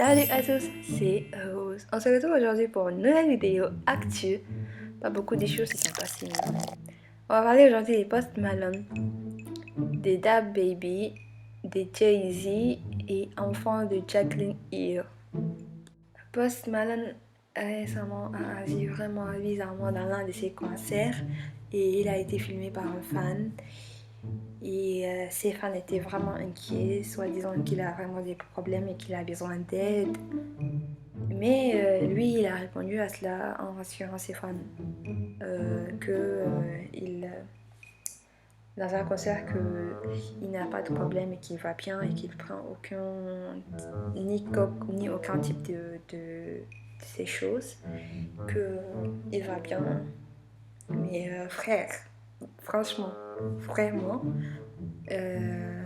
Salut à tous, c'est Rose. On se retrouve aujourd'hui pour une nouvelle vidéo actu. Pas beaucoup de choses qui sont passées, mais on va parler aujourd'hui des Post Malone, des Dab Baby, des Jay-Z et enfants de Jacqueline Hill. Post Malone récemment a agi vraiment bizarrement dans l'un de ses concerts et il a été filmé par un fan. Et ses fans étaient vraiment inquiets, soi-disant qu'il a vraiment des problèmes et qu'il a besoin d'aide. Mais lui, il a répondu à cela en rassurant ses fans dans un concert qu'il n'a pas de problème et qu'il va bien et qu'il prend ni aucun type de ces choses, qu'il va bien. Mais frère, franchement, vraiment,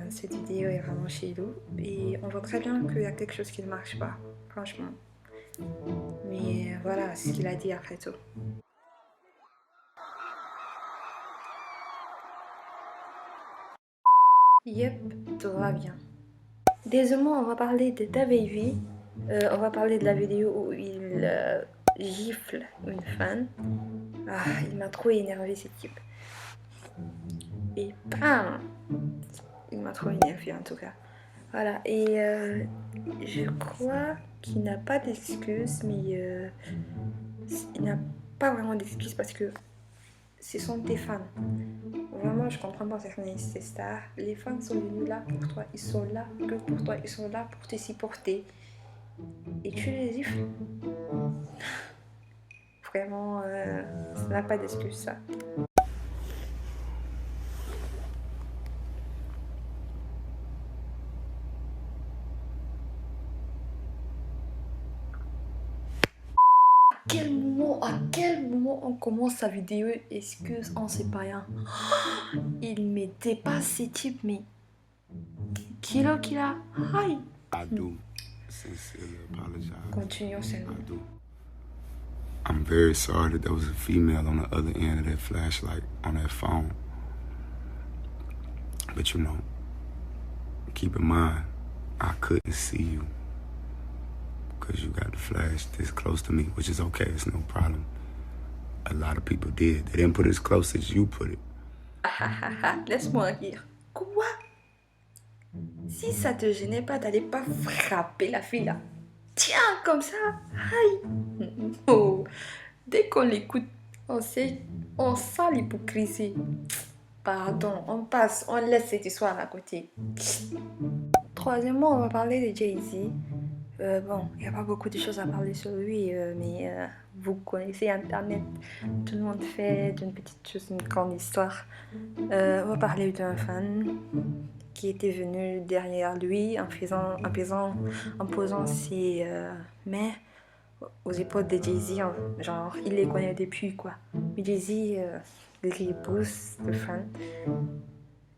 cette vidéo est vraiment chelou et on voit très bien qu'il y a quelque chose qui ne marche pas, franchement. Mais voilà ce qu'il a dit après tout. Yep, tout va bien. Désormais, on va parler de DaBaby. On va parler de la vidéo où il gifle une fan. Ah, il m'a trop énervé ce type. Et bam! Il m'a trop énervé en tout cas. Voilà, et je crois qu'il n'a pas d'excuses, mais il n'a pas vraiment d'excuses parce que ce sont tes fans. Vraiment, je comprends pas certaines stars. Les fans sont venus là pour toi, ils sont là que pour toi, ils sont là pour te supporter. Et tu les gifles. Vraiment, ça n'a pas d'excuse ça. À quel moment on commence sa vidéo excuse en sait pas rien. Il me dépasse ces types, mais kilo qu'il a. Aïe. I do sincerely apologize. Continuons seulement. I do. I'm very sorry that there was a female on the other end of that flashlight on that phone. But you know, keep in mind, I couldn't see you because you got the flash this close to me, which is okay, it's no problem. A lot of people did. They didn't put it as close as you put it. Laisse-moi rire. Quoi? Si ça te gênait pas, t'allais pas frapper la fille là. Tiens, comme ça. Aïe. Oh. Dès qu'on l'écoute, on sent l'hypocrisie. Pardon, on passe, on laisse cette histoire à côté. Troisièmement, on va parler de Jay-Z. Bon, il n'y a pas beaucoup de choses à parler sur lui, mais vous connaissez Internet. Tout le monde fait d'une petite chose une grande histoire. On va parler d'un fan qui était venu derrière lui en posant ses mains aux épaules de Jay-Z. Genre, il les connaît depuis quoi. Mais Jay-Z, il pousse le fan.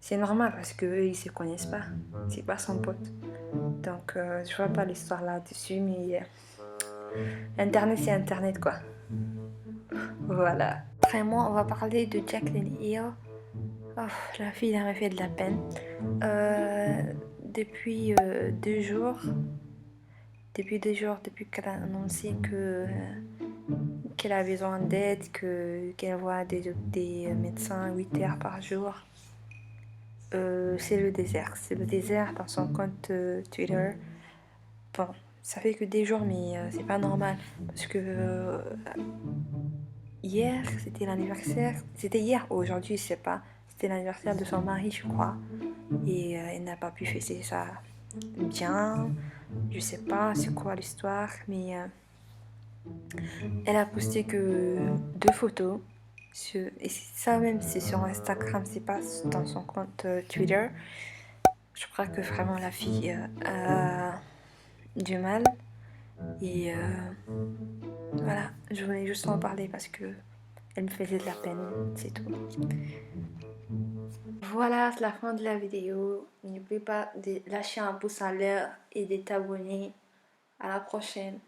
C'est normal parce qu'eux, ils se connaissent pas. C'est pas son pote. Donc, je vois pas l'histoire là-dessus, mais Internet, c'est Internet, quoi. Voilà. Vraiment, on va parler de Jacqueline Hill. Oh, la fille, elle m'a fait de la peine. Depuis 2 jours, depuis qu'elle a annoncé qu'elle a besoin d'aide, qu'elle voit des médecins 8 heures par jour, c'est le désert. C'est le désert dans son compte Twitter. Bon, ça fait que des jours, mais c'est pas normal. Parce que hier, c'était l'anniversaire. C'était hier ou aujourd'hui, je sais pas. C'était l'anniversaire de son mari, je crois. Et elle n'a pas pu fêter ça bien. Je sais pas c'est quoi l'histoire, mais elle a posté que 2 photos. Et ça même, c'est sur Instagram, c'est pas dans son compte Twitter. Je crois que vraiment la fille a du mal. Et voilà, je voulais juste en parler parce que elle me faisait de la peine, c'est tout. Voilà, c'est la fin de la vidéo. N'oubliez pas de lâcher un pouce en l'air et de t'abonner. À la prochaine.